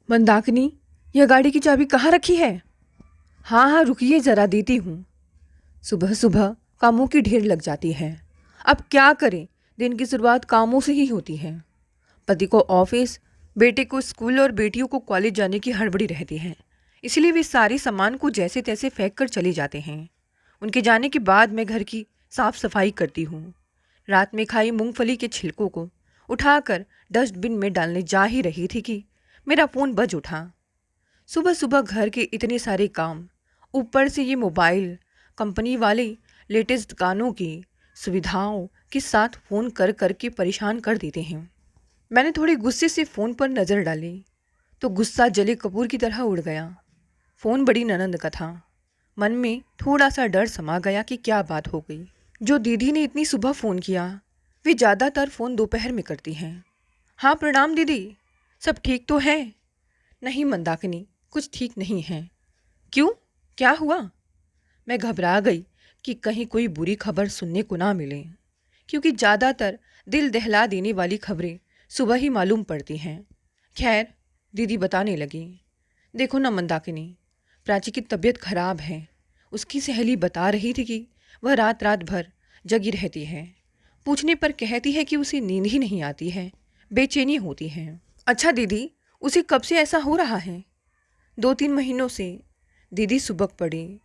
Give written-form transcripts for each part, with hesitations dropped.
मंदाकिनी, यह गाड़ी की चाबी कहाँ रखी है? हाँ हाँ, रुकिए ज़रा, देती हूँ। सुबह सुबह कामों की ढेर लग जाती है। अब क्या करें, दिन की शुरुआत कामों से ही होती है। पति को ऑफिस, बेटे को स्कूल और बेटियों को कॉलेज जाने की हड़बड़ी रहती है। इसलिए वे सारे सामान को जैसे तैसे फेंक कर चले जाते हैं। उनके जाने के बाद मैं घर की साफ सफाई करती हूँ। रात में खाई मूंगफली के छिलकों को उठाकर डस्टबिन में डालने जा ही रही थी कि मेरा फ़ोन बज उठा। सुबह सुबह घर के इतने सारे काम, ऊपर से ये मोबाइल कंपनी वाले लेटेस्ट गानों की सुविधाओं के साथ फ़ोन कर कर के परेशान कर देते हैं। मैंने थोड़े गुस्से से फ़ोन पर नज़र डाली तो गुस्सा जले कपूर की तरह उड़ गया। फ़ोन बड़ी ननंद का था। मन में थोड़ा सा डर समा गया कि क्या बात हो गई। जो दीदी ने इतनी सुबह फ़ोन किया, वे ज़्यादातर फ़ोन दोपहर में करती हैं। हाँ प्रणाम दीदी, सब ठीक तो है? नहीं मंदाकिनी, कुछ ठीक नहीं है। क्यों, क्या हुआ? मैं घबरा गई कि कहीं कोई बुरी खबर सुनने को ना मिले, क्योंकि ज़्यादातर दिल दहला देने वाली खबरें सुबह ही मालूम पड़ती हैं। खैर, दीदी बताने लगी, देखो ना मंदाकिनी, प्राची की तबीयत खराब है। उसकी सहेली बता रही थी कि वह रात रात भर जगी रहती है। पूछने पर कहती है कि उसे नींद ही नहीं आती है, बेचैनी होती है। अच्छा दीदी, उसे कब से ऐसा हो रहा है? 2-3 महीनों से। दीदी सुबक पड़ी।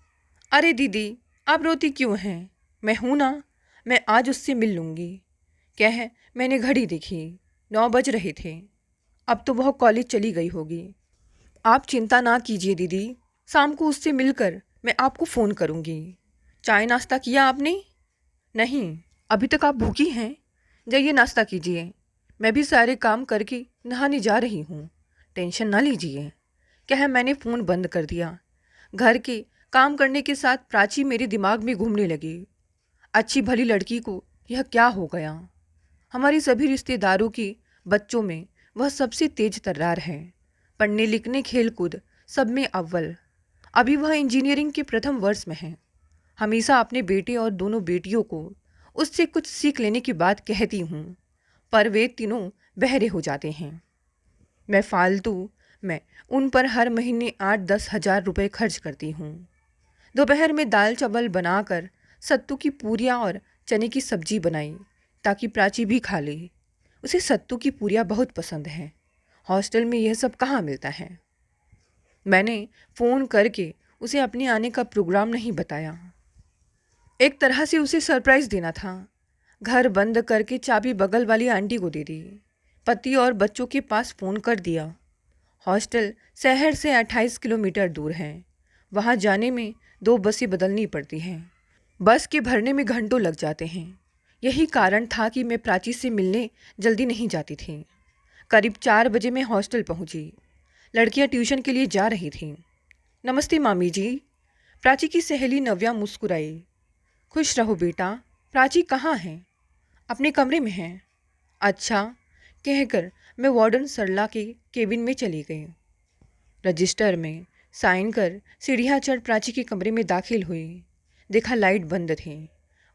अरे दीदी, आप रोती क्यों हैं? मैं हूं ना, मैं आज उससे मिल लूँगी। कह मैंने घड़ी देखी, 9 बज रहे थे। अब तो वह कॉलेज चली गई होगी। आप चिंता ना कीजिए दीदी, शाम को उससे मिलकर मैं आपको फ़ोन करूँगी। चाय नाश्ता किया आपने? नहीं, अभी तक आप भूखी हैं? जाइए नाश्ता कीजिए। मैं भी सारे काम करके नहाने जा रही हूँ, टेंशन ना लीजिए। कह मैंने फ़ोन बंद कर दिया। घर के काम करने के साथ प्राची मेरे दिमाग में घूमने लगी। अच्छी भली लड़की को यह क्या हो गया? हमारी सभी रिश्तेदारों के बच्चों में वह सबसे तेज तर्रार है। पढ़ने लिखने खेल कूद सब में अव्वल। अभी वह इंजीनियरिंग के प्रथम वर्ष में है। हमेशा अपने बेटे और दोनों बेटियों को उससे कुछ सीख लेने की बात कहती हूँ, पर वे तीनों बहरे हो जाते हैं। मैं उन पर हर महीने 8-10 हज़ार रुपये खर्च करती हूँ। दोपहर में दाल चावल बनाकर सत्तू की पूरियाँ और चने की सब्जी बनाई ताकि प्राची भी खा ले। उसे सत्तू की पूरियाँ बहुत पसंद हैं। हॉस्टल में यह सब कहाँ मिलता है। मैंने फ़ोन करके उसे अपने आने का प्रोग्राम नहीं बताया। एक तरह से उसे सरप्राइज़ देना था। घर बंद करके चाबी बगल वाली आंटी को दे दी। पति और बच्चों के पास फ़ोन कर दिया। हॉस्टल शहर से 28 किलोमीटर दूर है। वहाँ जाने में 2 बसें बदलनी पड़ती हैं। बस के भरने में घंटों लग जाते हैं। यही कारण था कि मैं प्राची से मिलने जल्दी नहीं जाती थी। करीब 4 बजे मैं हॉस्टल पहुँची। लड़कियाँ ट्यूशन के लिए जा रही थीं। नमस्ते मामी जी। प्राची की सहेली नव्या मुस्कुराई। खुश रहो बेटा। प्राची कहाँ है? अपने कमरे में है। अच्छा, कहकर मैं वार्डन सरला के केबिन में चली गई। रजिस्टर में साइन कर सीढ़ियाँ चढ़ प्राची के कमरे में दाखिल हुई। देखा लाइट बंद थी।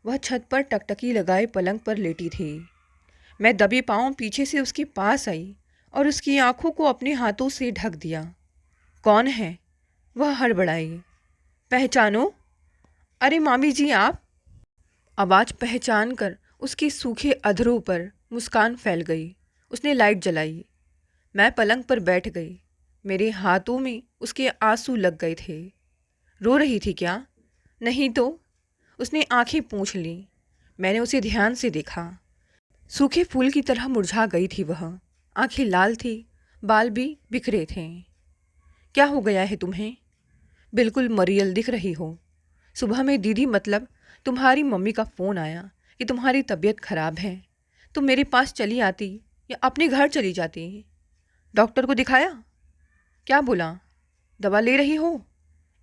वह छत पर टकटकी लगाए पलंग पर लेटी थी। मैं दबे पाँव पीछे से उसके पास आई और उसकी आंखों को अपने हाथों से ढक दिया। कौन है? वह हड़बड़ाई। पहचानो? अरे मामी जी आप। आवाज़ पहचान कर उसके सूखे अधरों पर मुस्कान फैल गई। उसने लाइट जलाई। मैं पलंग पर बैठ गई। मेरे हाथों में उसके आंसू लग गए थे। रो रही थी क्या? नहीं तो। उसने आंखें पोंछ लीं। मैंने उसे ध्यान से देखा। सूखे फूल की तरह मुरझा गई थी वह। आंखें लाल थी, बाल भी बिखरे थे। क्या हो गया है तुम्हें? बिल्कुल मरियल दिख रही हो। सुबह में दीदी मतलब तुम्हारी मम्मी का फ़ोन आया कि तुम्हारी तबीयत खराब है। तुम मेरे पास चली आती या अपने घर चली जाती। डॉक्टर को दिखाया? क्या बोला? दवा ले रही हो?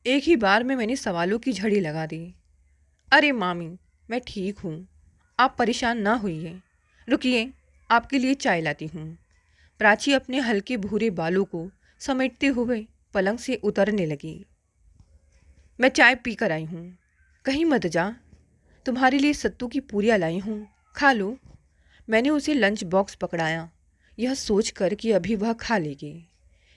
एक ही बार में मैंने सवालों की झड़ी लगा दी। अरे मामी, मैं ठीक हूँ, आप परेशान ना होइए। रुकिए, आपके लिए चाय लाती हूँ। प्राची अपने हल्के भूरे बालों को समेटते हुए पलंग से उतरने लगी। मैं चाय पी कर आई हूँ, कहीं मत जा। तुम्हारे लिए सत्तू की पूरियाँ लाई हूँ, खा लो। मैंने उसे लंच बॉक्स पकड़ाया, यह सोच कर कि अभी वह खा लेगी।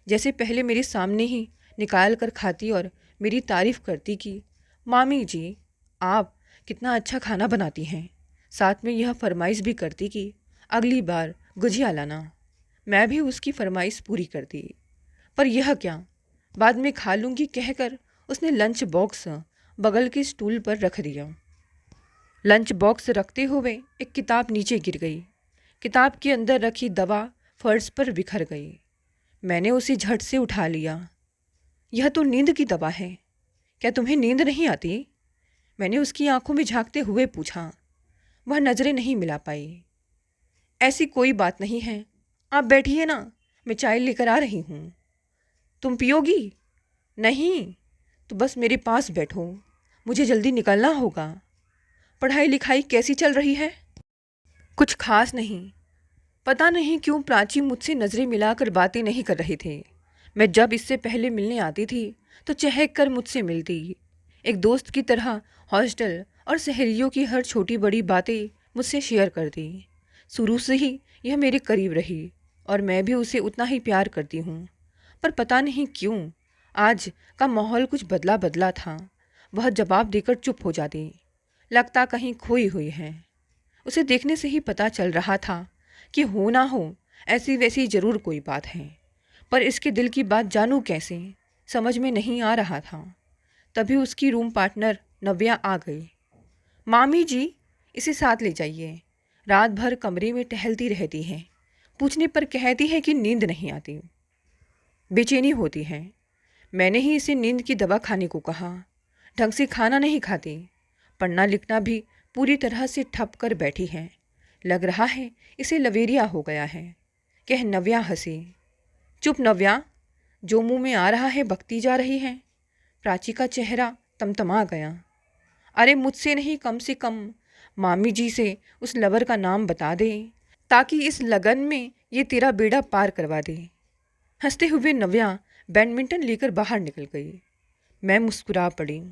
जैसे पहले मेरे सामने ही निकाल कर खाती और मेरी तारीफ़ करती कि मामी जी, आप कितना अच्छा खाना बनाती हैं। साथ में यह फरमाइश भी करती कि अगली बार गुजिया लाना। मैं भी उसकी फरमाइश पूरी करती। पर यह क्या, बाद में खा लूँगी कहकर उसने लंच बॉक्स बगल के स्टूल पर रख दिया। लंच बॉक्स रखते हुए एक किताब नीचे गिर गई। किताब के अंदर रखी दवा फर्श पर बिखर गई। मैंने उसे झट से उठा लिया। यह तो नींद की दवा है, क्या तुम्हें नींद नहीं आती? मैंने उसकी आंखों में झांकते हुए पूछा। वह नज़रें नहीं मिला पाई। ऐसी कोई बात नहीं है, आप बैठिए ना, मैं चाय लेकर आ रही हूँ। तुम पियोगी? नहीं, तो बस मेरे पास बैठो, मुझे जल्दी निकलना होगा। पढ़ाई लिखाई कैसी चल रही है? कुछ खास नहीं। पता नहीं क्यों प्राची मुझसे नज़रें मिलाकर बातें नहीं कर रहे थे। मैं जब इससे पहले मिलने आती थी तो चहक कर मुझसे मिलती, एक दोस्त की तरह हॉस्टल और सहेलियों की हर छोटी बड़ी बातें मुझसे शेयर करती। शुरू से ही यह मेरे करीब रही और मैं भी उसे उतना ही प्यार करती हूँ। पर पता नहीं क्यों आज का माहौल कुछ बदला बदला था। वह जवाब देकर चुप हो जाती, लगता कहीं खोई हुई है। उसे देखने से ही पता चल रहा था कि हो ना हो ऐसी वैसी ज़रूर कोई बात है, पर इसके दिल की बात जानूं कैसे, समझ में नहीं आ रहा था। तभी उसकी रूम पार्टनर नव्या आ गई। मामी जी, इसे साथ ले जाइए, रात भर कमरे में टहलती रहती है। पूछने पर कहती है कि नींद नहीं आती, बेचैनी होती है। मैंने ही इसे नींद की दवा खाने को कहा। ढंग से खाना नहीं खाती, पढ़ना लिखना भी पूरी तरह से ठप कर बैठी है। लग रहा है इसे लवेरिया हो गया है, कह नव्या हंसी। चुप नव्या, जो मुंह में आ रहा है बकती जा रही है। प्राची का चेहरा तमतमा गया। अरे मुझसे नहीं, कम से कम मामी जी से उस लवर का नाम बता दे, ताकि इस लगन में ये तेरा बेड़ा पार करवा दे। हंसते हुए नव्या बैडमिंटन लेकर बाहर निकल गई। मैं मुस्कुरा पड़ी।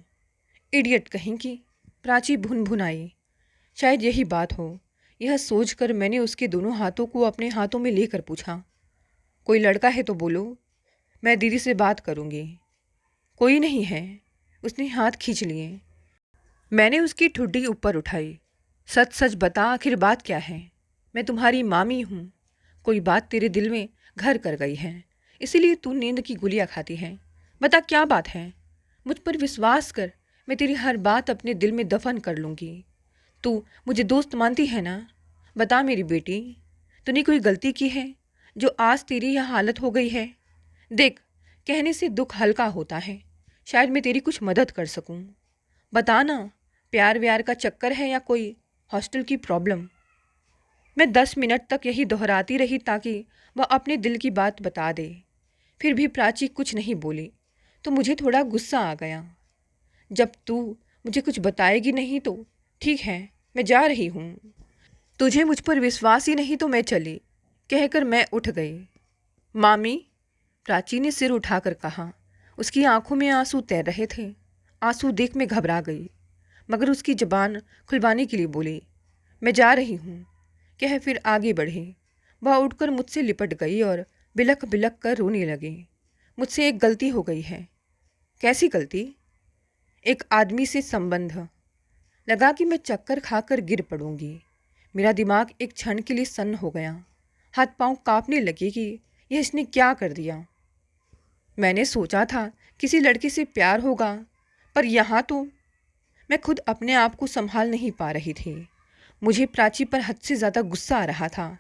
इडियट कहीं की, प्राची भुन भुन आई। शायद यही बात हो। यह सोचकर मैंने उसके दोनों हाथों को अपने हाथों में लेकर पूछा, कोई लड़का है तो बोलो, मैं दीदी से बात करूँगी। कोई नहीं है, उसने हाथ खींच लिए। मैंने उसकी ठुड्डी ऊपर उठाई। सच सच बता, आखिर बात क्या है? मैं तुम्हारी मामी हूँ। कोई बात तेरे दिल में घर कर गई है, इसीलिए तू नींद की गोलियाँ खाती है। बता क्या बात है? मुझ पर विश्वास कर, मैं तेरी हर बात अपने दिल में दफन कर लूँगी। तू मुझे दोस्त मानती है ना? बता मेरी बेटी, तूने कोई गलती की है जो आज तेरी यह हालत हो गई है? देख, कहने से दुख हल्का होता है, शायद मैं तेरी कुछ मदद कर सकूं। बता ना, प्यार व्यार का चक्कर है या कोई हॉस्टल की प्रॉब्लम? मैं 10 मिनट तक यही दोहराती रही ताकि वह अपने दिल की बात बता दे। फिर भी प्राची कुछ नहीं बोली तो मुझे थोड़ा गुस्सा आ गया। जब तू मुझे कुछ बताएगी नहीं तो ठीक है, मैं जा रही हूँ। तुझे मुझ पर विश्वास ही नहीं तो मैं चली, कहकर मैं उठ गई। मामी, प्राची ने सिर उठाकर कहा। उसकी आंखों में आंसू तैर रहे थे। आंसू देख मैं घबरा गई, मगर उसकी ज़बान खुलवाने के लिए बोली, मैं जा रही हूँ, कह फिर आगे बढ़ी। वह उठकर मुझसे लिपट गई और बिलख बिलख कर रोने लगी। मुझसे एक गलती हो गई है। कैसी गलती? एक आदमी से संबंध। लगा कि मैं चक्कर खाकर गिर पड़ूंगी। मेरा दिमाग एक क्षण के लिए सन्न हो गया। हाथ पांव कांपने लगे कि यह इसने क्या कर दिया। मैंने सोचा था किसी लड़के से प्यार होगा, पर यहाँ तो मैं खुद अपने आप को संभाल नहीं पा रही थी। मुझे प्राची पर हद से ज़्यादा गुस्सा आ रहा था,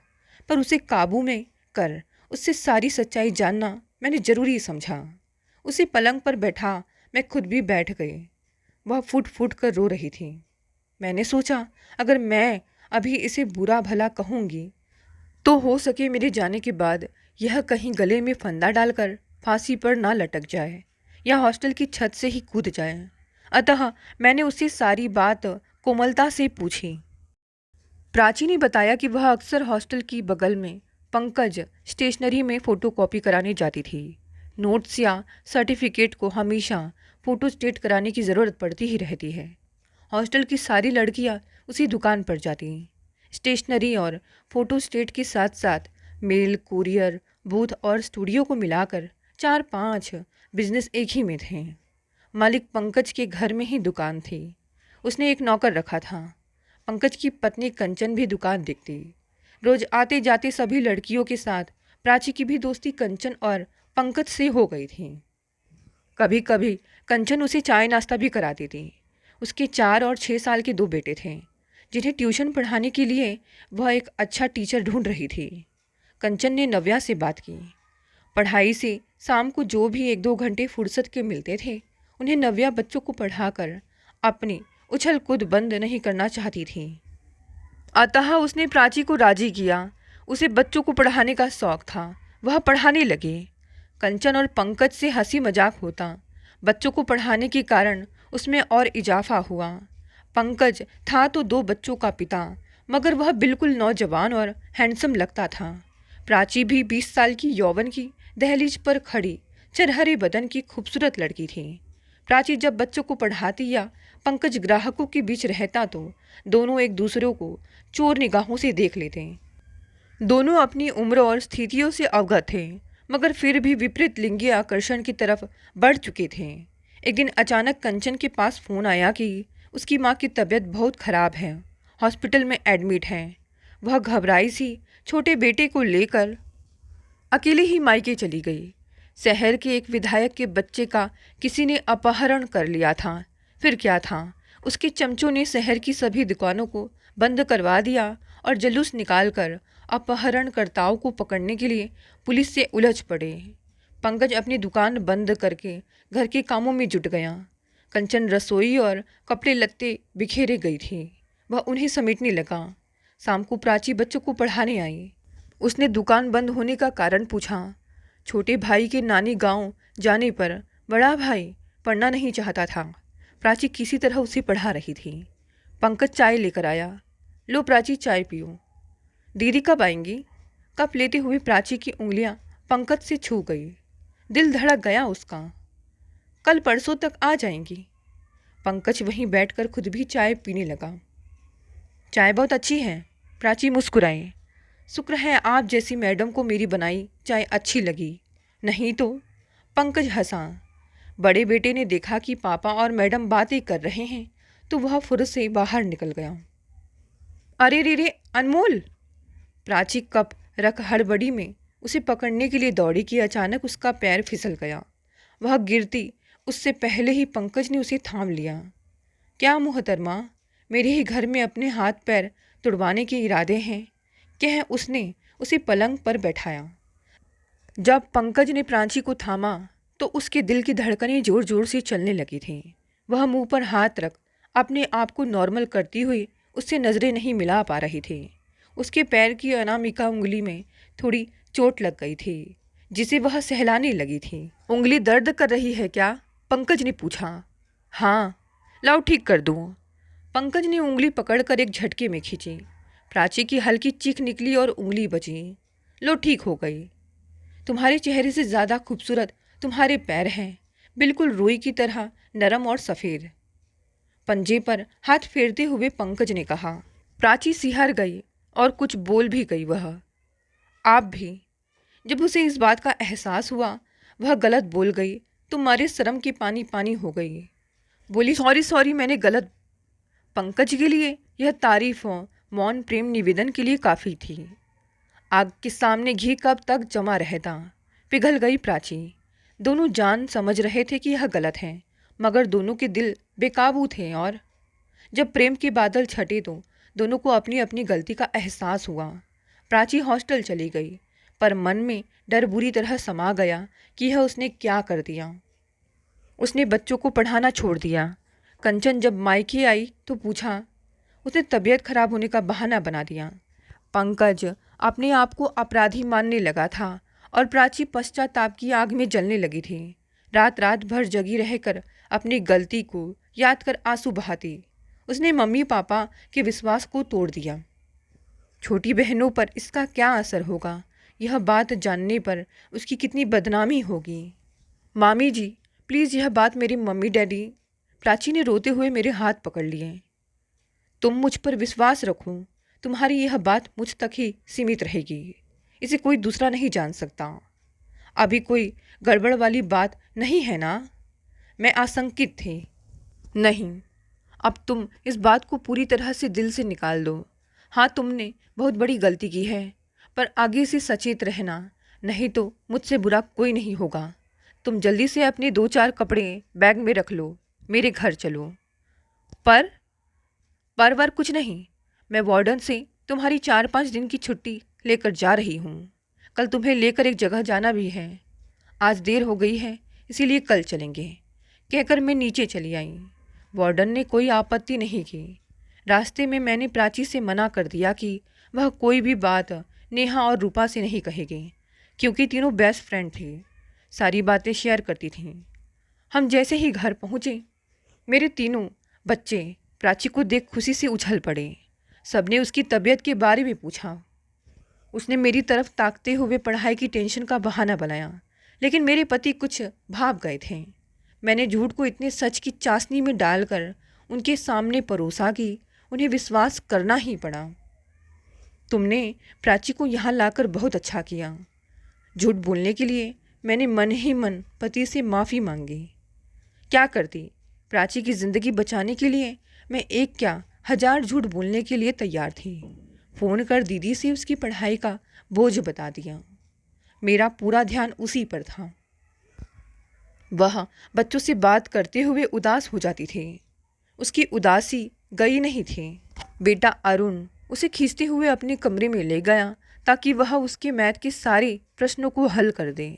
पर उसे काबू में कर उससे सारी सच्चाई जानना मैंने ज़रूरी समझा। उसे पलंग पर बैठा मैं खुद भी बैठ गई। वह फुट फुट कर रो रही थी। मैंने सोचा अगर मैं अभी इसे बुरा भला कहूँगी तो हो सके मेरे जाने के बाद यह कहीं गले में फंदा डालकर फांसी पर ना लटक जाए या हॉस्टल की छत से ही कूद जाए। अतः मैंने उससे सारी बात कोमलता से पूछी। प्राची ने बताया कि वह अक्सर हॉस्टल की बगल में पंकज स्टेशनरी में फ़ोटोकॉपी कराने जाती थी। नोट्स या सर्टिफिकेट को हमेशा फ़ोटो स्टेट कराने की ज़रूरत पड़ती ही रहती है। हॉस्टल की सारी लड़कियां उसी दुकान पर जाती हैं। स्टेशनरी और फ़ोटो स्टेट के साथ साथ मेल, कुरियर, बूथ और स्टूडियो को मिलाकर 4-5 बिजनेस एक ही में थे। मालिक पंकज के घर में ही दुकान थी। उसने एक नौकर रखा था। पंकज की पत्नी कंचन भी दुकान देखती। रोज आते जाते सभी लड़कियों के साथ प्राची की भी दोस्ती कंचन और पंकज से हो गई थी। कभी कभी कंचन उसे चाय नाश्ता भी कराती थी। उसके 4 और 6 साल के 2 बेटे थे जिन्हें ट्यूशन पढ़ाने के लिए वह एक अच्छा टीचर ढूंढ रही थी। कंचन ने नव्या से बात की। पढ़ाई से शाम को जो भी 1-2 घंटे फुर्सत के मिलते थे उन्हें नव्या बच्चों को पढ़ाकर अपनी उछल कूद बंद नहीं करना चाहती थी। अतः उसने प्राची को राजी किया। उसे बच्चों को पढ़ाने का शौक था, वह पढ़ाने लगे। कंचन और पंकज से हंसी मजाक होता। बच्चों को पढ़ाने के कारण उसमें और इजाफा हुआ। पंकज था तो 2 बच्चों का पिता, मगर वह बिल्कुल नौजवान और हैंडसम लगता था। प्राची भी 20 साल की यौवन की दहलीज पर खड़ी चरहरे बदन की खूबसूरत लड़की थी। प्राची जब बच्चों को पढ़ाती या पंकज ग्राहकों के बीच रहता तो दोनों एक दूसरे को चोर निगाहों से देख लेते। दोनों अपनी उम्र और स्थितियों से अवगत थे, मगर फिर भी विपरीत लिंगीय आकर्षण की तरफ बढ़ चुके थे। एक दिन अचानक कंचन के पास फ़ोन आया कि उसकी माँ की तबीयत बहुत ख़राब है, हॉस्पिटल में एडमिट है। वह घबराई सी छोटे बेटे को लेकर अकेले ही मायके चली गई। शहर के एक विधायक के बच्चे का किसी ने अपहरण कर लिया था। फिर क्या था, उसके चमचों ने शहर की सभी दुकानों को बंद करवा दिया और जुलूस निकालकर अपहरणकर्ताओं को पकड़ने के लिए पुलिस से उलझ पड़े। पंकज अपनी दुकान बंद करके घर के कामों में जुट गया। कंचन रसोई और कपड़े लत्ते बिखेरे गई थी, वह उन्हें समेटने लगा। शाम को प्राची बच्चों को पढ़ाने आई। उसने दुकान बंद होने का कारण पूछा। छोटे भाई के नानी गांव जाने पर बड़ा भाई पढ़ना नहीं चाहता था। प्राची किसी तरह उसे पढ़ा रही थी। पंकज चाय लेकर आया। लो प्राची, चाय पियो। दीदी कब आएंगी? कप लेते हुए प्राची की उंगलियां पंकज से छू गई। दिल धड़क गया उसका। कल परसों तक आ जाएंगी। पंकज वहीं बैठकर खुद भी चाय पीने लगा। चाय बहुत अच्छी है, प्राची मुस्कुराए। शुक्र है आप जैसी मैडम को मेरी बनाई चाय अच्छी लगी, नहीं तो। पंकज हंसा। बड़े बेटे ने देखा कि पापा और मैडम बातें कर रहे हैं तो वह फुर्सत से बाहर निकल गया। अरे रे रे अनमोल! प्राची कप रख हड़बड़ी में उसे पकड़ने के लिए दौड़ी कि अचानक उसका पैर फिसल गया। वह गिरती उससे पहले ही पंकज ने उसे थाम लिया। क्या मुहतरमा, मेरे ही घर में अपने हाथ पैर तुड़वाने के इरादे हैं? कह उसने उसे पलंग पर बैठाया। जब पंकज ने प्राची को थामा तो उसके दिल की धड़कनें जोर जोर से चलने लगी थीं। वह मुंह पर हाथ रख अपने आप को नॉर्मल करती हुई उससे नज़रें नहीं मिला पा रही थी। उसके पैर की अनामिका उंगली में थोड़ी चोट लग गई थी जिसे वह सहलाने लगी थी। उंगली दर्द कर रही है क्या? पंकज ने पूछा। हाँ, लाओ ठीक कर दूँ। पंकज ने उंगली पकड़कर एक झटके में खींची। प्राची की हल्की चीख निकली और उंगली बची। लो ठीक हो गई। तुम्हारे चेहरे से ज़्यादा खूबसूरत तुम्हारे पैर हैं, बिल्कुल रुई की तरह नरम और सफ़ेद। पंजे पर हाथ फेरते हुए पंकज ने कहा। प्राची सिहर गई और कुछ बोल भी गई। वह आप भी। जब उसे इस बात का एहसास हुआ वह गलत बोल गई तो मारे शर्म के पानी पानी हो गई। बोली, सॉरी सॉरी, मैंने गलत। पंकज के लिए यह तारीफ और मौन प्रेम निवेदन के लिए काफ़ी थी। आग के सामने घी कब तक जमा रहता। पिघल गई प्राची। दोनों जान समझ रहे थे कि यह गलत है, मगर दोनों के दिल बेकाबू थे। और जब प्रेम के बादल छटे तो दोनों को अपनी अपनी गलती का एहसास हुआ। प्राची हॉस्टल चली गई, पर मन में डर बुरी तरह समा गया कि यह उसने क्या कर दिया। उसने बच्चों को पढ़ाना छोड़ दिया। कंचन जब मायके आई तो पूछा। उसने तबीयत खराब होने का बहाना बना दिया। पंकज अपने आप को अपराधी मानने लगा था और प्राची पश्चाताप की आग में जलने लगी थी। रात रात भर जगी रहकर अपनी गलती को याद कर आंसू बहाती उसने मम्मी पापा के विश्वास को तोड़ दिया। छोटी बहनों पर इसका क्या असर होगा, यह बात जानने पर उसकी कितनी बदनामी होगी। मामी जी प्लीज़ यह बात मेरे मम्मी डैडी। प्राची ने रोते हुए मेरे हाथ पकड़ लिए। तुम मुझ पर विश्वास रखो, तुम्हारी यह बात मुझ तक ही सीमित रहेगी, इसे कोई दूसरा नहीं जान सकता। अभी कोई गड़बड़ वाली बात नहीं है ना? मैं आशंकित थी। नहीं, अब तुम इस बात को पूरी तरह से दिल से निकाल दो। हाँ, तुमने बहुत बड़ी गलती की है, पर आगे से सचेत रहना, नहीं तो मुझसे बुरा कोई नहीं होगा। तुम जल्दी से अपने 2-4 कपड़े बैग में रख लो, मेरे घर चलो। पर वर कुछ नहीं, मैं वार्डन से तुम्हारी 4-5 दिन की छुट्टी लेकर जा रही हूँ। कल तुम्हें लेकर एक जगह जाना भी है। आज देर हो गई है, इसीलिए कल चलेंगे, कहकर मैं नीचे चली आई। वार्डन ने कोई आपत्ति नहीं की। रास्ते में मैंने प्राची से मना कर दिया कि वह कोई भी बात नेहा और रूपा से नहीं कहेगी, क्योंकि तीनों बेस्ट फ्रेंड थी, सारी बातें शेयर करती थीं। हम जैसे ही घर पहुँचे, मेरे तीनों बच्चे प्राची को देख खुशी से उछल पड़े। सबने उसकी तबीयत के बारे में पूछा। उसने मेरी तरफ ताकते हुए पढ़ाई की टेंशन का बहाना बनाया, लेकिन मेरे पति कुछ भाग गए थे। मैंने झूठ को इतने सच की चाशनी में डालकर उनके सामने परोसा कि उन्हें विश्वास करना ही पड़ा। तुमने प्राची को यहाँ लाकर बहुत अच्छा किया। झूठ बोलने के लिए मैंने मन ही मन पति से माफ़ी मांगी। क्या करती, प्राची की ज़िंदगी बचाने के लिए मैं एक क्या 1000 झूठ बोलने के लिए तैयार थी। फ़ोन कर दीदी से उसकी पढ़ाई का बोझ बता दिया। मेरा पूरा ध्यान उसी पर था। वह बच्चों से बात करते हुए उदास हो जाती थी। उसकी उदासी गई नहीं थी। बेटा अरुण उसे खींचते हुए अपने कमरे में ले गया ताकि वह उसके मैथ के सारे प्रश्नों को हल कर दे।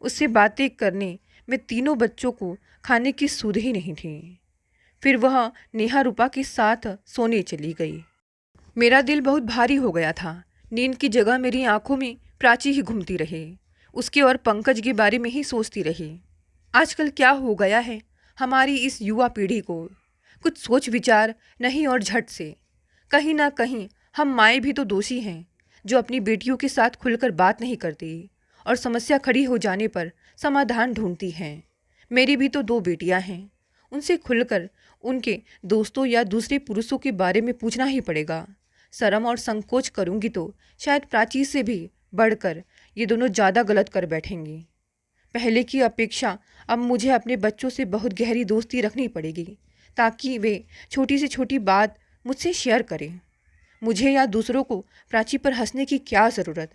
उससे बातें करने में तीनों बच्चों को खाने की सुध ही नहीं थी। फिर वह नेहा रूपा के साथ सोने चली गई। मेरा दिल बहुत भारी हो गया था। नींद की जगह मेरी आंखों में प्राची ही घूमती रही। उसके और पंकज के बारे में ही सोचती रही। आजकल क्या हो गया है हमारी इस युवा पीढ़ी को, कुछ सोच विचार नहीं और झट से। कहीं ना कहीं हम माएँ भी तो दोषी हैं, जो अपनी बेटियों के साथ खुलकर बात नहीं करती और समस्या खड़ी हो जाने पर समाधान ढूंढती हैं। मेरी भी तो 2 बेटियां हैं, उनसे खुलकर उनके दोस्तों या दूसरे पुरुषों के बारे में पूछना ही पड़ेगा। शर्म और संकोच करूंगी तो शायद प्राची से भी बढ़कर ये दोनों ज़्यादा गलत कर बैठेंगी। पहले की अपेक्षा अब मुझे अपने बच्चों से बहुत गहरी दोस्ती रखनी पड़ेगी, ताकि वे छोटी से छोटी बात मुझसे शेयर करें। मुझे या दूसरों को प्राची पर हंसने की क्या ज़रूरत।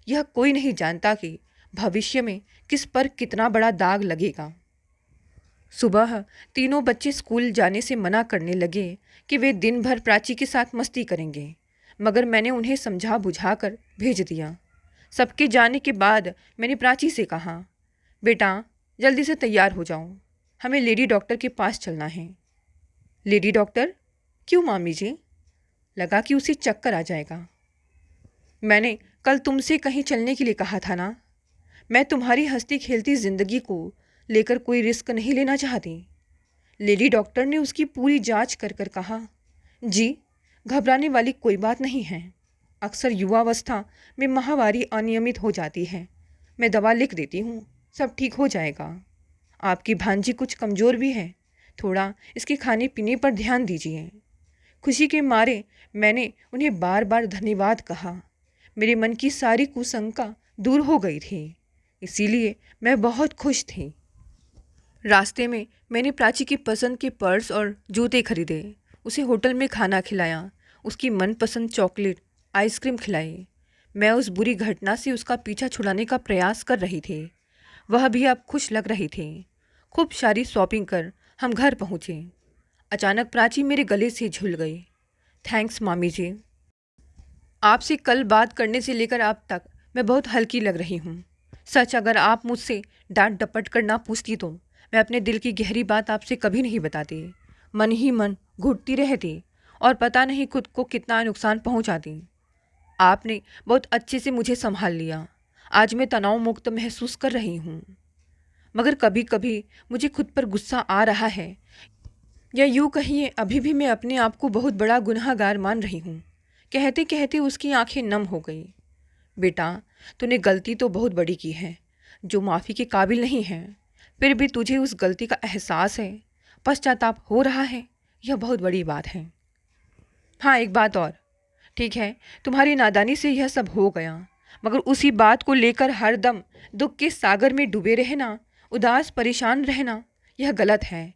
यह कोई नहीं जानता कि भविष्य में किस पर कितना बड़ा दाग लगेगा। सुबह तीनों बच्चे स्कूल जाने से मना करने लगे कि वे दिन भर प्राची के साथ मस्ती करेंगे, मगर मैंने उन्हें समझा बुझा कर भेज दिया। सबके जाने के बाद मैंने प्राची से कहा, बेटा जल्दी से तैयार हो जाओ, हमें लेडी डॉक्टर के पास चलना है। Lady doctor? क्यों मामी जी? लगा कि उसे चक्कर आ जाएगा। मैंने कल तुमसे कहीं चलने के लिए कहा था ना। मैं तुम्हारी हंसती खेलती ज़िंदगी को लेकर कोई रिस्क नहीं लेना चाहती। लेडी डॉक्टर ने उसकी पूरी जांच कर कर कहा, जी घबराने वाली कोई बात नहीं है। अक्सर युवावस्था में माहवारी अनियमित हो जाती है। मैं दवा लिख देती हूँ, सब ठीक हो जाएगा। आपकी भांजी कुछ कमज़ोर भी है, थोड़ा इसके खाने पीने पर ध्यान दीजिए। खुशी के मारे मैंने उन्हें बार बार धन्यवाद कहा। मेरे मन की सारी कुशंका दूर हो गई थी, इसीलिए मैं बहुत खुश थी। रास्ते में मैंने प्राची की पसंद के पर्स और जूते खरीदे, उसे होटल में खाना खिलाया, उसकी मनपसंद चॉकलेट आइसक्रीम खिलाई। मैं उस बुरी घटना से उसका पीछा छुड़ाने का प्रयास कर रही थी। वह भी अब खुश लग रही थी। खूब सारी शॉपिंग कर हम घर पहुँचे। अचानक प्राची मेरे गले से झूल गई। थैंक्स मामी जी। आपसे कल बात करने से लेकर अब तक मैं बहुत हल्की लग रही हूँ। सच, अगर आप मुझसे डांट डपट कर ना पूछती तो मैं अपने दिल की गहरी बात आपसे कभी नहीं बताती। मन ही मन घुटती रहती और पता नहीं खुद को कितना नुकसान पहुँचाती। आपने बहुत अच्छे से मुझे संभाल लिया। आज मैं तनाव मुक्त महसूस कर रही हूँ, मगर कभी कभी मुझे खुद पर गुस्सा आ रहा है, या यूँ कहिए अभी भी मैं अपने आप को बहुत बड़ा गुनहगार मान रही हूँ। कहते कहते उसकी आंखें नम हो गई। बेटा, तूने गलती तो बहुत बड़ी की है, जो माफ़ी के काबिल नहीं है। फिर भी तुझे उस गलती का एहसास है, पश्चाताप हो रहा है, यह बहुत बड़ी बात है। हाँ, एक बात और। ठीक है, तुम्हारी नादानी से यह सब हो गया, मगर उसी बात को लेकर हरदम दुख के सागर में डूबे रहना, उदास परेशान रहना, यह गलत है।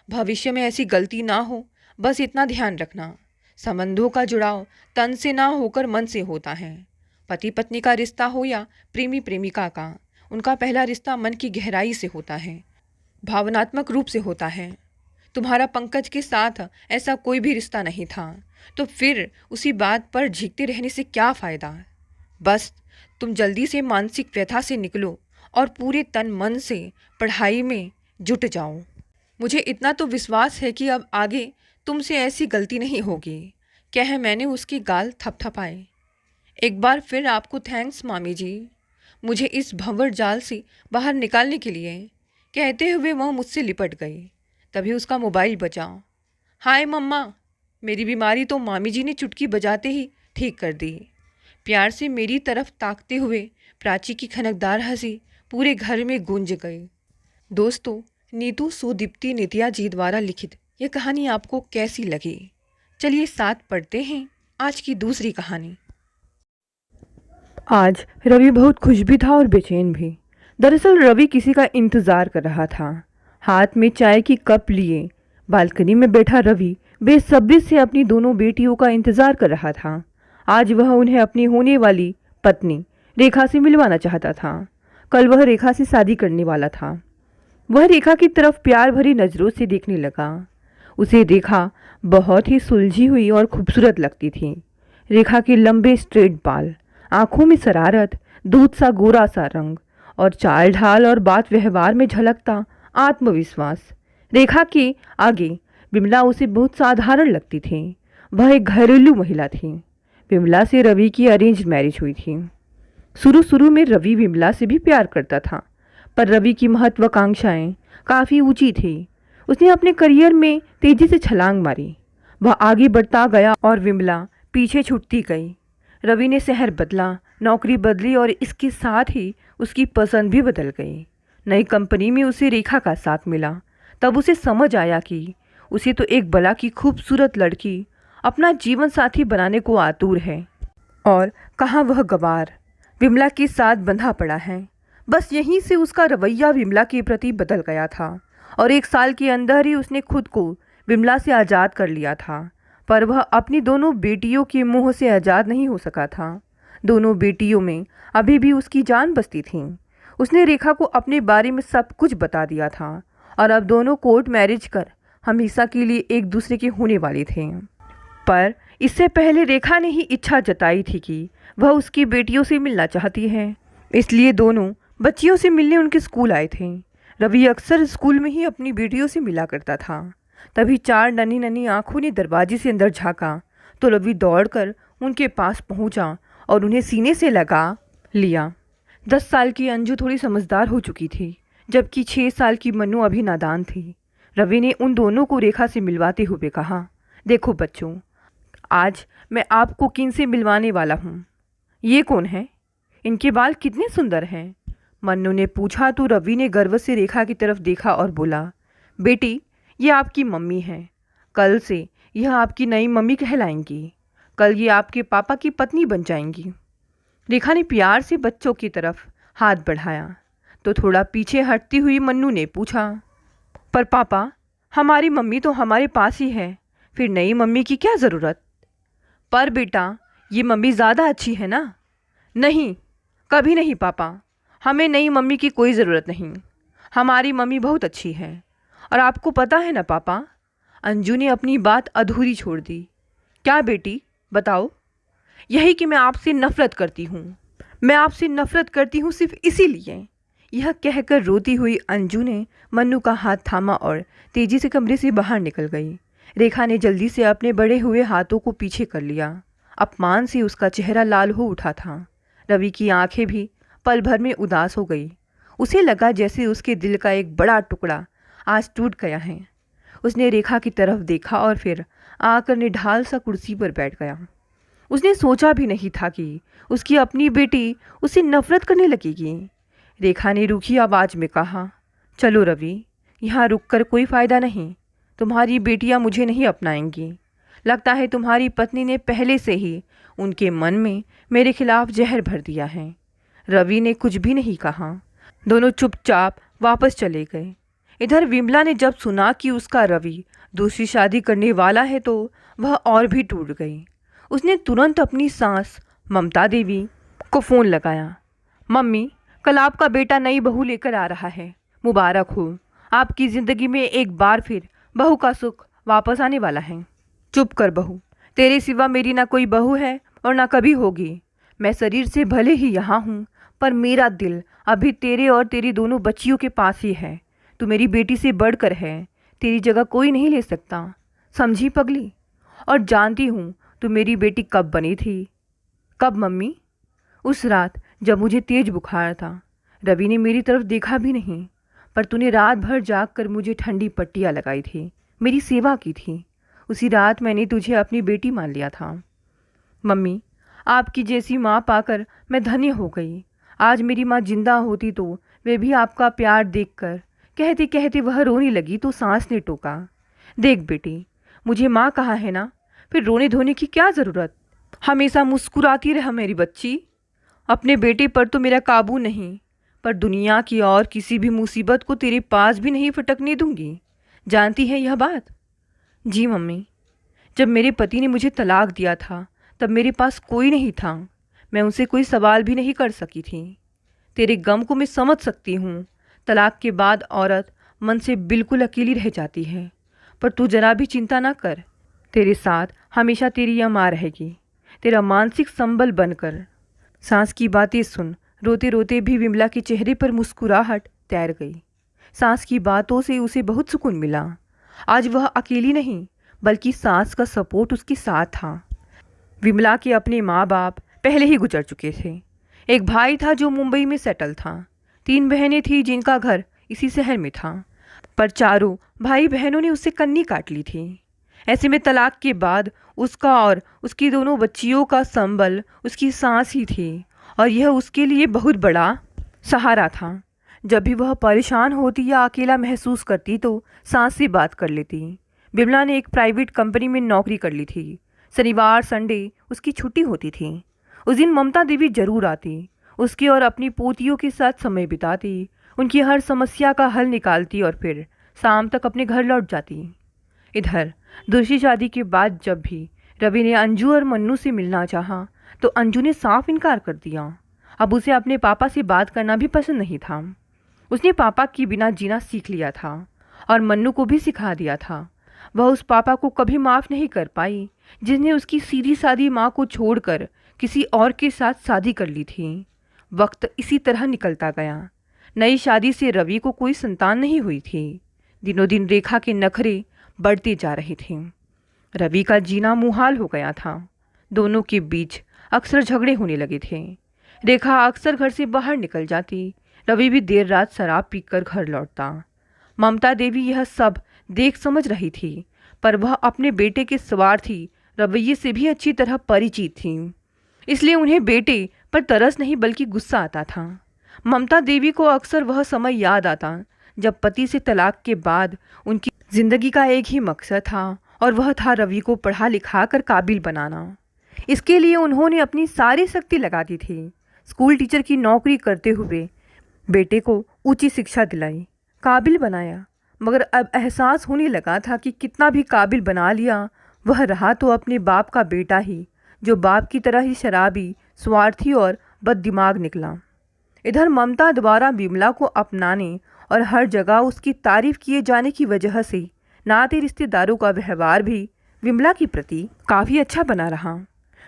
भविष्य में ऐसी गलती ना हो, बस इतना ध्यान रखना। संबंधों का जुड़ाव तन से ना होकर मन से होता है। पति पत्नी का रिश्ता हो या प्रेमी प्रेमिका का, उनका पहला रिश्ता मन की गहराई से होता है, भावनात्मक रूप से होता है। तुम्हारा पंकज के साथ ऐसा कोई भी रिश्ता नहीं था, तो फिर उसी बात पर झीकते रहने से क्या फ़ायदा। बस तुम जल्दी से मानसिक व्यथा से निकलो और पूरे तन मन से पढ़ाई में जुट जाओ। मुझे इतना तो विश्वास है कि अब आगे तुमसे ऐसी गलती नहीं होगी। कह मैंने उसके गाल थपथपाए। एक बार फिर आपको थैंक्स मामी जी, मुझे इस भंवर जाल से बाहर निकालने के लिए, कहते हुए वह मुझसे लिपट गई। तभी उसका मोबाइल बजा। हाय मम्मा, मेरी बीमारी तो मामी जी ने चुटकी बजाते ही ठीक कर दी। प्यार से मेरी तरफ ताकते हुए प्राची की खनकदार हंसी पूरे घर में गूंज गई। दोस्तों, नीतू सुदीप्ति नित्या जी द्वारा लिखित यह कहानी आपको कैसी लगी? चलिए साथ पढ़ते हैं आज की दूसरी कहानी। आज रवि बहुत खुश भी था और बेचैन भी। दरअसल रवि किसी का इंतज़ार कर रहा था। हाथ में चाय की कप लिए बालकनी में बैठा रवि बेसब्री से अपनी दोनों बेटियों का इंतज़ार कर रहा था। आज वह उन्हें अपनी होने वाली पत्नी रेखा से मिलवाना चाहता था। कल वह रेखा से शादी करने वाला था। वह रेखा की तरफ प्यार भरी नज़रों से देखने लगा। उसे रेखा बहुत ही सुलझी हुई और खूबसूरत लगती थी। रेखा के लंबे स्ट्रेट बाल, आंखों में शरारत, दूध सा गोरा सा रंग और चाल ढाल और बात व्यवहार में झलकता आत्मविश्वास। रेखा के आगे विमला उसे बहुत साधारण लगती थी। वह एक घरेलू महिला थी। विमला से रवि की अरेंज मैरिज हुई थी। शुरू में रवि विमला से भी प्यार करता था, पर रवि की महत्वाकांक्षाएं काफ़ी ऊंची थी। उसने अपने करियर में तेजी से छलांग मारी। वह आगे बढ़ता गया और विमला पीछे छूटती गई। रवि ने शहर बदला, नौकरी बदली और इसके साथ ही उसकी पसंद भी बदल गई। नई कंपनी में उसे रेखा का साथ मिला। तब उसे समझ आया कि उसे तो एक बला की खूबसूरत लड़की अपना जीवन साथी बनाने को आतुर है, और कहाँ वह गवार विमला के साथ बंधा पड़ा है। बस यहीं से उसका रवैया विमला के प्रति बदल गया था और 1 साल के अंदर ही उसने खुद को विमला से आज़ाद कर लिया था। पर वह अपनी दोनों बेटियों के मोह से आज़ाद नहीं हो सका था। दोनों बेटियों में अभी भी उसकी जान बसती थी। उसने रेखा को अपने बारे में सब कुछ बता दिया था और अब दोनों कोर्ट मैरिज कर हमेशा के लिए एक दूसरे के होने वाले थे। पर इससे पहले रेखा ने ही इच्छा जताई थी कि वह उसकी बेटियों से मिलना चाहती है, इसलिए दोनों बच्चियों से मिलने उनके स्कूल आए थे। रवि अक्सर स्कूल में ही अपनी बेटियों से मिला करता था। तभी 4 नन्ही नन्ही आँखों ने दरवाजे से अंदर झाँका तो रवि दौड़कर उनके पास पहुँचा और उन्हें सीने से लगा लिया। 10 साल की अंजू थोड़ी समझदार हो चुकी थी, जबकि 6 साल की मन्नू अभी नादान थी। रवि ने उन दोनों को रेखा से मिलवाते हुए कहा, देखो बच्चों, आज मैं आपको किन से मिलवाने वाला हूँ। ये कौन है? इनके बाल कितने सुंदर हैं। मन्नू ने पूछा तो रवि ने गर्व से रेखा की तरफ देखा और बोला, बेटी, ये आपकी मम्मी है। कल से यह आपकी नई मम्मी कहलाएंगी। कल ये आपके पापा की पत्नी बन जाएंगी। रेखा ने प्यार से बच्चों की तरफ हाथ बढ़ाया तो थोड़ा पीछे हटती हुई मन्नू ने पूछा, पर पापा, हमारी मम्मी तो हमारे पास ही है, फिर नई मम्मी की क्या ज़रूरत? पर बेटा, ये मम्मी ज़्यादा अच्छी है ना? नहीं, कभी नहीं पापा, हमें नई मम्मी की कोई ज़रूरत नहीं। हमारी मम्मी बहुत अच्छी है। और आपको पता है ना पापा, अंजू ने अपनी बात अधूरी छोड़ दी। क्या बेटी, बताओ। यही कि मैं आपसे नफ़रत करती हूँ। मैं आपसे नफ़रत करती हूँ सिर्फ इसीलिए। यह कहकर रोती हुई अंजू ने मन्नू का हाथ थामा और तेज़ी से कमरे से बाहर निकल गई। रेखा ने जल्दी से अपने बड़े हुए हाथों को पीछे कर लिया। अपमान से उसका चेहरा लाल हो उठा था। रवि की आंखें भी पल भर में उदास हो गई। उसे लगा जैसे उसके दिल का एक बड़ा टुकड़ा आज टूट गया है। उसने रेखा की तरफ देखा और फिर आकर निढाल सा कुर्सी पर बैठ गया। उसने सोचा भी नहीं था कि उसकी अपनी बेटी उसे नफ़रत करने लगेगी। रेखा ने रूखी आवाज़ में कहा, चलो रवि, यहाँ रुककर कोई फ़ायदा नहीं। तुम्हारी बेटियाँ मुझे नहीं अपनाएंगी। लगता है तुम्हारी पत्नी ने पहले से ही उनके मन में मेरे खिलाफ जहर भर दिया है। रवि ने कुछ भी नहीं कहा। दोनों चुपचाप वापस चले गए। इधर विमला ने जब सुना कि उसका रवि दूसरी शादी करने वाला है तो वह और भी टूट गई। उसने तुरंत अपनी सास ममता देवी को फ़ोन लगाया। मम्मी, कल आपका बेटा नई बहू लेकर आ रहा है, मुबारक हो। आपकी ज़िंदगी में एक बार फिर बहू का सुख वापस आने वाला है। चुप कर बहू, तेरे सिवा मेरी ना कोई बहू है और ना कभी होगी। मैं शरीर से भले ही यहाँ हूँ, पर मेरा दिल अभी तेरे और तेरी दोनों बच्चियों के पास ही है। तू मेरी बेटी से बढ़कर है, तेरी जगह कोई नहीं ले सकता, समझी पगली? और जानती हूँ तू मेरी बेटी कब बनी थी। कब मम्मी? उस रात जब मुझे तेज बुखार था। रवि ने मेरी तरफ देखा भी नहीं, पर तूने रात भर जाग कर मुझे ठंडी पट्टियाँ लगाई थी, मेरी सेवा की थी। उसी रात मैंने तुझे अपनी बेटी मान लिया था। मम्मी, आपकी जैसी माँ पाकर मैं धन्य हो गई। आज मेरी माँ जिंदा होती तो वे भी आपका प्यार देखकर, कहते कहते वह रोने लगी तो सांस ने टोका। देख बेटी, मुझे माँ कहा है ना, फिर रोने धोने की क्या ज़रूरत। हमेशा मुस्कुराती रह मेरी बच्ची। अपने बेटे पर तो मेरा काबू नहीं, पर दुनिया की और किसी भी मुसीबत को तेरे पास भी नहीं फटकने दूंगी। जानती है यह बात? जी मम्मी। जब मेरे पति ने मुझे तलाक दिया था तब मेरे पास कोई नहीं था। मैं उनसे कोई सवाल भी नहीं कर सकी थी। तेरे गम को मैं समझ सकती हूँ। तलाक के बाद औरत मन से बिल्कुल अकेली रह जाती है, पर तू जरा भी चिंता ना कर। तेरे साथ हमेशा तेरी यह माँ रहेगी, तेरा मानसिक संबल बनकर। सांस की बातें सुन रोते रोते भी विमला के चेहरे पर मुस्कुराहट तैर गई। सांस की बातों से उसे बहुत सुकून मिला। आज वह अकेली नहीं, बल्कि सांस का सपोर्ट उसके साथ था। विमला के अपने माँ बाप पहले ही गुजर चुके थे। एक भाई था जो मुंबई में सेटल था। 3 बहनें थीं जिनका घर इसी शहर में था, पर चारों भाई बहनों ने उससे कन्नी काट ली थी। ऐसे में तलाक के बाद उसका और उसकी दोनों बच्चियों का संबल उसकी सांस ही थी, और यह उसके लिए बहुत बड़ा सहारा था। जब भी वह परेशान होती या अकेला महसूस करती तो सांस से बात कर लेती। विमला ने एक प्राइवेट कंपनी में नौकरी कर ली थी। शनिवार संडे उसकी छुट्टी होती थी। उस दिन ममता देवी जरूर आती, उसकी और अपनी पोतियों के साथ समय बिताती, उनकी हर समस्या का हल निकालती और फिर शाम तक अपने घर लौट जाती। इधर दूसरी शादी के बाद जब भी रवि ने अंजू और मन्नू से मिलना चाहा तो अंजू ने साफ इनकार कर दिया। अब उसे अपने पापा से बात करना भी पसंद नहीं था। उसने पापा के बिना जीना सीख लिया था और मन्नू को भी सिखा दिया था। वह उस पापा को कभी माफ़ नहीं कर पाई जिसने उसकी सीधी सादी माँ को छोड़कर किसी और के साथ शादी कर ली थी। वक्त इसी तरह निकलता गया। नई शादी से रवि को कोई संतान नहीं हुई थी। दिनों दिन रेखा के नखरे बढ़ते जा रहे थे। रवि का जीना मुहाल हो गया था। दोनों के बीच अक्सर झगड़े होने लगे थे। रेखा अक्सर घर से बाहर निकल जाती, रवि भी देर रात शराब पीकर घर लौटता। ममता देवी यह सब देख समझ रही थी, पर वह अपने बेटे के स्वार्थी रवैये से भी अच्छी तरह परिचित थी, इसलिए उन्हें बेटे पर तरस नहीं बल्कि गुस्सा आता था। ममता देवी को अक्सर वह समय याद आता जब पति से तलाक के बाद उनकी जिंदगी का एक ही मकसद था, और वह था रवि को पढ़ा लिखा कर काबिल बनाना। इसके लिए उन्होंने अपनी सारी शक्ति लगा दी थी। स्कूल टीचर की नौकरी करते हुए बेटे को ऊंची शिक्षा दिलाई, काबिल बनाया, मगर अब एहसास होने लगा था कि कितना भी काबिल बना लिया, वह रहा तो अपने बाप का बेटा ही, जो बाप की तरह ही शराबी, स्वार्थी और बददिमाग निकला। इधर ममता द्वारा विमला को अपनाने और हर जगह उसकी तारीफ किए जाने की वजह से नाते रिश्तेदारों का व्यवहार भी विमला के प्रति काफ़ी अच्छा बना रहा।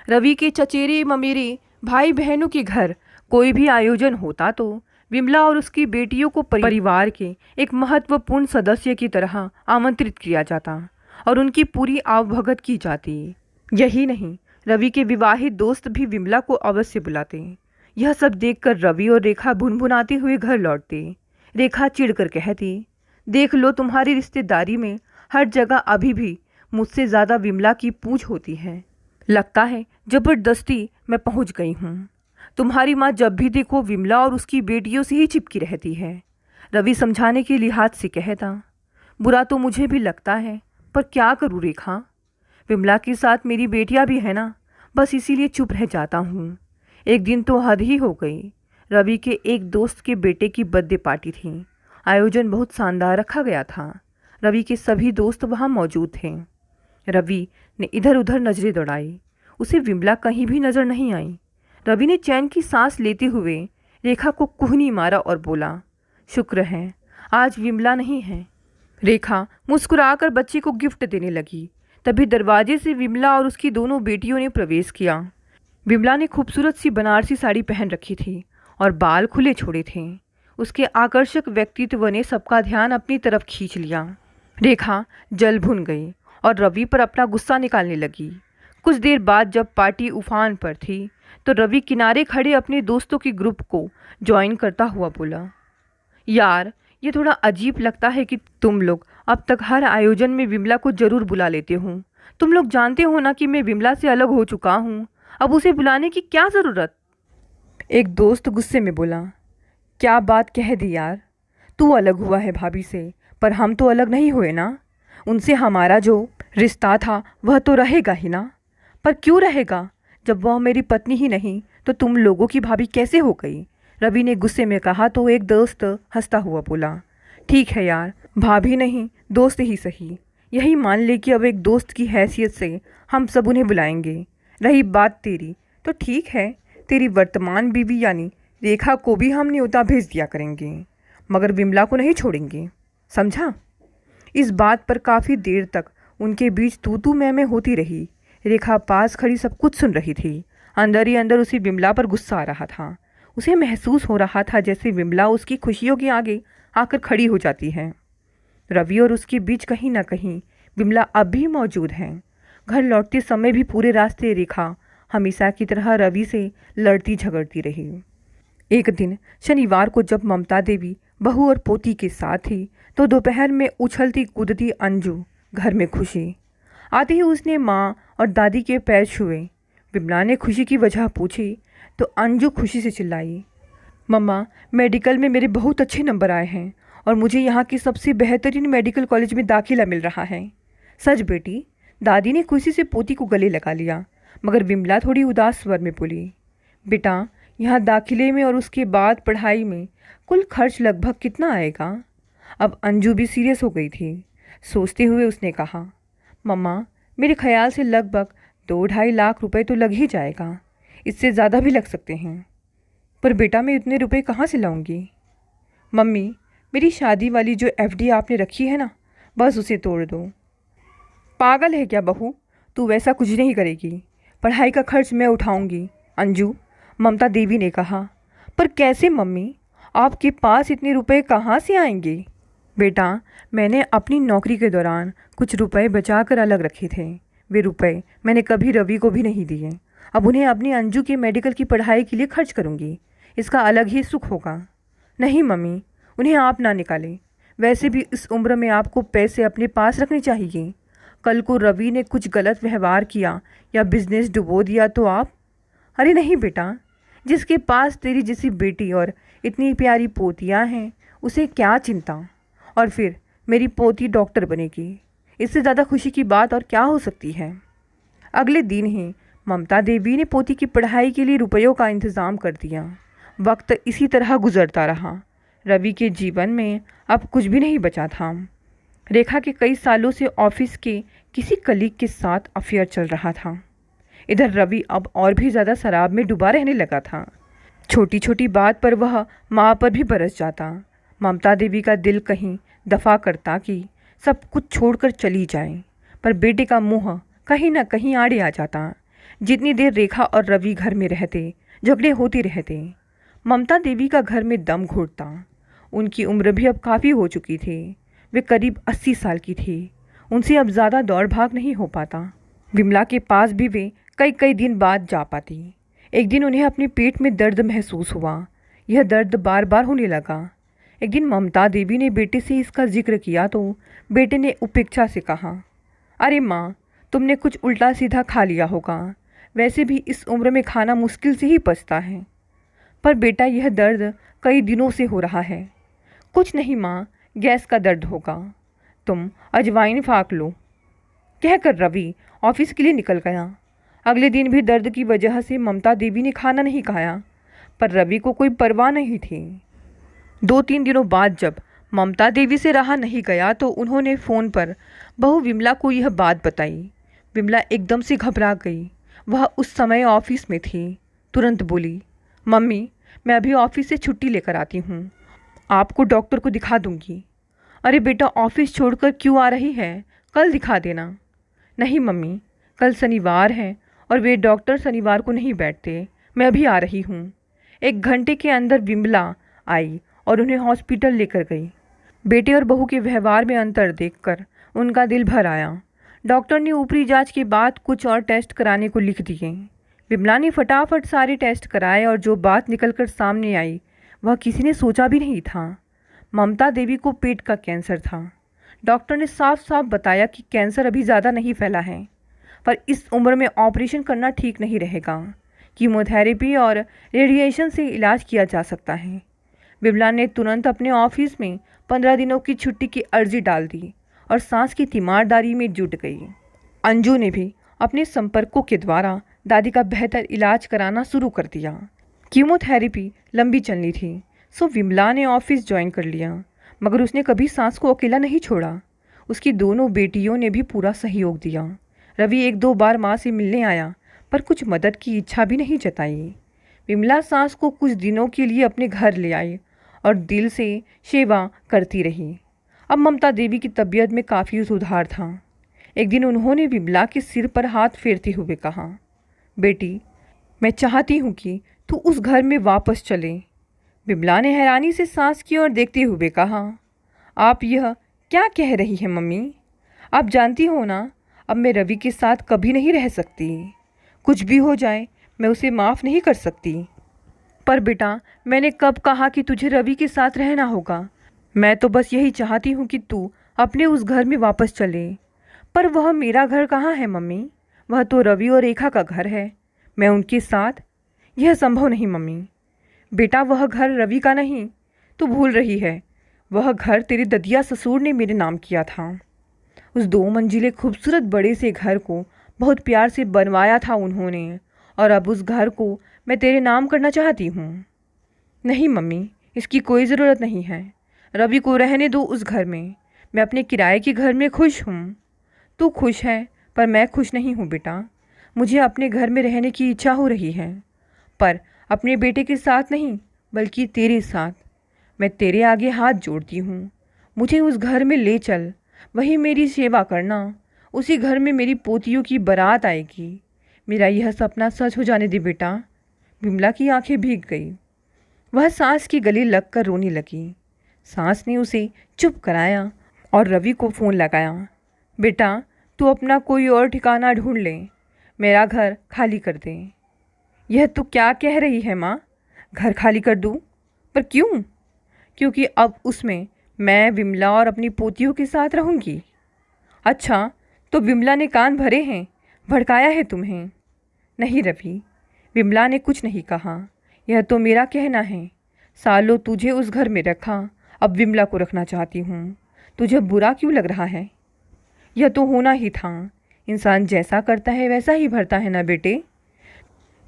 रवि के चचेरे ममेरे भाई बहनों के घर कोई भी आयोजन होता तो विमला और उसकी बेटियों को परिवार के एक महत्वपूर्ण सदस्य की तरह आमंत्रित किया जाता और उनकी पूरी आवभगत की जाती। यही नहीं, रवि के विवाहित दोस्त भी विमला को अवश्य बुलाते। यह सब देखकर रवि और रेखा भुनभुनाते हुए घर लौटते। रेखा चिढ़कर कहती, देख लो, तुम्हारी रिश्तेदारी में हर जगह अभी भी मुझसे ज़्यादा विमला की पूछ होती है। लगता है जबरदस्ती मैं पहुंच गई हूँ। तुम्हारी माँ जब भी देखो विमला और उसकी बेटियों से ही चिपकी रहती है। रवि समझाने के लिहाज से कहता, बुरा तो मुझे भी लगता है, पर क्या करूँ रेखा, विमला के साथ मेरी बेटियाँ भी है ना, बस इसीलिए चुप रह जाता हूँ। एक दिन तो हद ही हो गई। रवि के एक दोस्त के बेटे की बर्थडे पार्टी थी। आयोजन बहुत शानदार रखा गया था। रवि के सभी दोस्त वहाँ मौजूद थे। रवि ने इधर उधर नजरें दौड़ाई। उसे विमला कहीं भी नजर नहीं आई। रवि ने चैन की सांस लेते हुए रेखा को कुहनी मारा और बोला, शुक्र है आज विमला नहीं है। रेखा मुस्कुराकर बच्चे को गिफ्ट देने लगी। तभी दरवाजे से विमला और उसकी दोनों बेटियों ने प्रवेश किया। विमला ने खूबसूरत सी बनारसी साड़ी पहन रखी थी और बाल खुले छोड़े थे। उसके आकर्षक व्यक्तित्व ने सबका ध्यान अपनी तरफ खींच लिया। रेखा जल भुन गई और रवि पर अपना गुस्सा निकालने लगी। कुछ देर बाद जब पार्टी उफान पर थी तो रवि किनारे खड़े अपने दोस्तों के ग्रुप को ज्वाइन करता हुआ बोला, यार ये थोड़ा अजीब लगता है कि तुम लोग अब तक हर आयोजन में विमला को जरूर बुला लेते हो। तुम लोग जानते हो ना कि मैं विमला से अलग हो चुका हूँ, अब उसे बुलाने की क्या ज़रूरत। एक दोस्त गुस्से में बोला, क्या बात कह दी यार, तू अलग हुआ है भाभी से, पर हम तो अलग नहीं हुए ना। उनसे हमारा जो रिश्ता था वह तो रहेगा ही ना। पर क्यों रहेगा, जब वह मेरी पत्नी ही नहीं तो तुम लोगों की भाभी कैसे हो गई। रवि ने गुस्से में कहा तो एक दोस्त हंसता हुआ बोला, ठीक है यार, भाभी नहीं दोस्त ही सही। यही मान ले कि अब एक दोस्त की हैसियत से हम सब उन्हें बुलाएंगे। रही बात तेरी तो ठीक है, तेरी वर्तमान बीवी यानी रेखा को भी हम न्योता भेज दिया करेंगे, मगर विमला को नहीं छोड़ेंगे, समझा। इस बात पर काफ़ी देर तक उनके बीच तू मैं होती रही। रेखा पास खड़ी सब कुछ सुन रही थी। अंदर ही अंदर उसे विमला पर गुस्सा आ रहा था। उसे महसूस हो रहा था जैसे विमला उसकी खुशियों के आगे आकर खड़ी हो जाती है। रवि और उसके बीच कहीं ना कहीं विमला अब भी मौजूद है। घर लौटते समय भी पूरे रास्ते रेखा हमेशा की तरह रवि से लड़ती झगड़ती रही। एक दिन शनिवार को जब ममता देवी बहू और पोती के साथ थी तो दोपहर में उछलती कूदती अंजू घर में खुशी आते ही उसने माँ और दादी के पैर छुए। विमला ने खुशी की वजह पूछी तो अंजू खुशी से चिल्लाई, मम्मा मेडिकल में मेरे बहुत अच्छे नंबर आए हैं और मुझे यहाँ के सबसे बेहतरीन मेडिकल कॉलेज में दाखिला मिल रहा है। सच बेटी, दादी ने खुशी से पोती को गले लगा लिया, मगर विमला थोड़ी उदास स्वर में बोली, बेटा यहाँ दाखिले में और उसके बाद पढ़ाई में कुल खर्च लगभग कितना आएगा। अब अंजू भी सीरियस हो गई थी। सोचते हुए उसने कहा, मम्मा मेरे ख्याल से लगभग 2-2.5 लाख रुपए तो लग ही जाएगा, इससे ज़्यादा भी लग सकते हैं। पर बेटा मैं इतने रुपए कहाँ से लाऊंगी। मम्मी मेरी शादी वाली जो एफडी आपने रखी है ना, बस उसे तोड़ दो। पागल है क्या बहू, तू वैसा कुछ नहीं करेगी, पढ़ाई का खर्च मैं उठाऊंगी। अंजू, ममता देवी ने कहा। पर कैसे मम्मी, आपके पास इतने रुपए कहाँ से आएंगे। बेटा मैंने अपनी नौकरी के दौरान कुछ रुपए बचा कर अलग रखे थे। वे रुपए मैंने कभी रवि को भी नहीं दिए। अब उन्हें अपनी अंजू के मेडिकल की पढ़ाई के लिए खर्च करूंगी, इसका अलग ही सुख होगा। नहीं मम्मी, उन्हें आप ना निकालें। वैसे भी इस उम्र में आपको पैसे अपने पास रखने चाहिए। कल को रवि ने कुछ गलत व्यवहार किया या बिजनेस डुबो दिया तो आप। अरे नहीं बेटा, जिसके पास तेरी जैसी बेटी और इतनी प्यारी पोतियाँ हैं उसे क्या चिंता। और फिर मेरी पोती डॉक्टर बनेगी, इससे ज़्यादा खुशी की बात और क्या हो सकती है। अगले दिन ही ममता देवी ने पोती की पढ़ाई के लिए रुपयों का इंतज़ाम कर दिया। वक्त इसी तरह गुजरता रहा। रवि के जीवन में अब कुछ भी नहीं बचा था। रेखा के कई सालों से ऑफिस के किसी कलीग के साथ अफेयर चल रहा था। इधर रवि अब और भी ज़्यादा शराब में डूबा रहने लगा था। छोटी छोटी बात पर वह माँ पर भी बरस जाता। ममता देवी का दिल कहीं दफा करता कि सब कुछ छोड़कर चली जाए, पर बेटे का मुँह कहीं ना कहीं आड़े आ जाता। जितनी देर रेखा और रवि घर में रहते झगड़े होते रहते। ममता देवी का घर में दम घुटता। उनकी उम्र भी अब काफ़ी हो चुकी थी। वे करीब 80 साल की थी। उनसे अब ज़्यादा दौड़ भाग नहीं हो पाता। विमला के पास भी वे कई कई दिन बाद जा पाती। एक दिन उन्हें अपने पेट में दर्द महसूस हुआ। यह दर्द बार बार होने लगा। एक दिन ममता देवी ने बेटे से इसका जिक्र किया तो बेटे ने उपेक्षा से कहा, अरे माँ, तुमने कुछ उल्टा सीधा खा लिया होगा। वैसे भी इस उम्र में खाना मुश्किल से ही पचता है। पर बेटा यह दर्द कई दिनों से हो रहा है। कुछ नहीं माँ, गैस का दर्द होगा, तुम अजवाइन फाँक लो। कहकर रवि ऑफिस के लिए निकल गया। अगले दिन भी दर्द की वजह से ममता देवी ने खाना नहीं खाया, पर रवि को कोई परवाह नहीं थी। 2-3 दिनों बाद जब ममता देवी से रहा नहीं गया तो उन्होंने फ़ोन पर बहू विमला को यह बात बताई। विमला एकदम से घबरा गई। वह उस समय ऑफिस में थी। तुरंत बोली, मम्मी मैं अभी ऑफिस से छुट्टी लेकर आती हूँ, आपको डॉक्टर को दिखा दूँगी। अरे बेटा, ऑफिस छोड़कर क्यों आ रही है, कल दिखा देना। नहीं मम्मी, कल शनिवार है और वे डॉक्टर शनिवार को नहीं बैठते, मैं अभी आ रही हूँ। 1 घंटे के अंदर विमला आई और उन्हें हॉस्पिटल लेकर गई। बेटे और बहू के व्यवहार में अंतर देखकर उनका दिल भर आया। डॉक्टर ने ऊपरी जांच के बाद कुछ और टेस्ट कराने को लिख दिए। विमला ने फटाफट सारे टेस्ट कराए और जो बात निकलकर सामने आई वह किसी ने सोचा भी नहीं था। ममता देवी को पेट का कैंसर था। डॉक्टर ने साफ साफ बताया कि कैंसर अभी ज़्यादा नहीं फैला है, पर इस उम्र में ऑपरेशन करना ठीक नहीं रहेगा। कीमोथेरेपी और रेडिएशन से इलाज किया जा सकता है। विमला ने तुरंत अपने ऑफिस में 15 दिनों की छुट्टी की अर्जी डाल दी और सांस की तीमारदारी में जुट गई। अंजू ने भी अपने संपर्कों के द्वारा दादी का बेहतर इलाज कराना शुरू कर दिया। कीमोथेरेपी लंबी चलनी थी, सो विमला ने ऑफिस ज्वाइन कर लिया, मगर उसने कभी सांस को अकेला नहीं छोड़ा। उसकी दोनों बेटियों ने भी पूरा सहयोग दिया। रवि 1-2 बार माँ से मिलने आया, पर कुछ मदद की इच्छा भी नहीं जताई। विमला सांस को कुछ दिनों के लिए अपने घर ले आई और दिल से सेवा करती रही। अब ममता देवी की तबीयत में काफ़ी सुधार था। एक दिन उन्होंने विमला के सिर पर हाथ फेरते हुए कहा, बेटी मैं चाहती हूँ कि तू उस घर में वापस चले। विमला ने हैरानी से सांस की ओर देखते हुए कहा, आप यह क्या कह रही हैं मम्मी? आप जानती हो ना, अब मैं रवि के साथ कभी नहीं रह सकती। कुछ भी हो जाए मैं उसे माफ़ नहीं कर सकती। पर बेटा, मैंने कब कहा कि तुझे रवि के साथ रहना होगा? मैं तो बस यही चाहती हूँ कि तू अपने उस घर में वापस चले। पर वह मेरा घर कहाँ है मम्मी? वह तो रवि और रेखा का घर है, मैं उनके साथ? यह संभव नहीं मम्मी। बेटा, वह घर रवि का नहीं, तू भूल रही है। वह घर तेरे ददिया ससुर ने मेरे नाम किया था। उस 2 मंजिले खूबसूरत बड़े से घर को बहुत प्यार से बनवाया था उन्होंने, और अब उस घर को मैं तेरे नाम करना चाहती हूँ। नहीं मम्मी, इसकी कोई ज़रूरत नहीं है। रवि को रहने दो उस घर में। मैं अपने किराए के घर में खुश हूँ। तू खुश है, पर मैं खुश नहीं हूँ बेटा। मुझे अपने घर में रहने की इच्छा हो रही है, पर अपने बेटे के साथ नहीं, बल्कि तेरे साथ। मैं तेरे आगे हाथ जोड़ती हूँ, मुझे उस घर में ले चल, वही मेरी सेवा करना। उसी घर में मेरी पोतियों की बारात आएगी। मेरा यह सपना सच हो जाने दे बेटा। विमला की आंखें भीग गई। वह सांस की गले लगकर रोने लगी। सांस ने उसे चुप कराया और रवि को फ़ोन लगाया। बेटा, तू अपना कोई और ठिकाना ढूंढ ले, मेरा घर खाली कर दे। यह तू क्या कह रही है माँ? घर खाली कर दूँ? पर क्यों? क्योंकि अब उसमें मैं, विमला और अपनी पोतियों के साथ रहूँगी। अच्छा, तो विमला ने कान भरे हैं, भड़काया है तुम्हें? नहीं रवि, विमला ने कुछ नहीं कहा। यह तो मेरा कहना है। सालों तुझे उस घर में रखा, अब विमला को रखना चाहती हूँ। तुझे बुरा क्यों लग रहा है? यह तो होना ही था। इंसान जैसा करता है वैसा ही भरता है ना बेटे।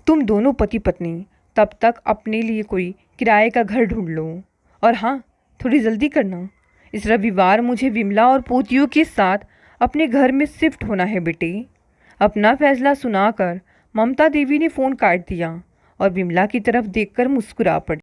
तुम दोनों पति पत्नी तब तक अपने लिए कोई किराए का घर ढूंढ लो। और हाँ, थोड़ी जल्दी करना। इस रविवार मुझे विमला और पोतियों के साथ अपने घर में शिफ्ट होना है बेटे। अपना फैसला सुनाकर ममता देवी ने फ़ोन काट दिया और विमला की तरफ देखकर मुस्कुरा पड़ी।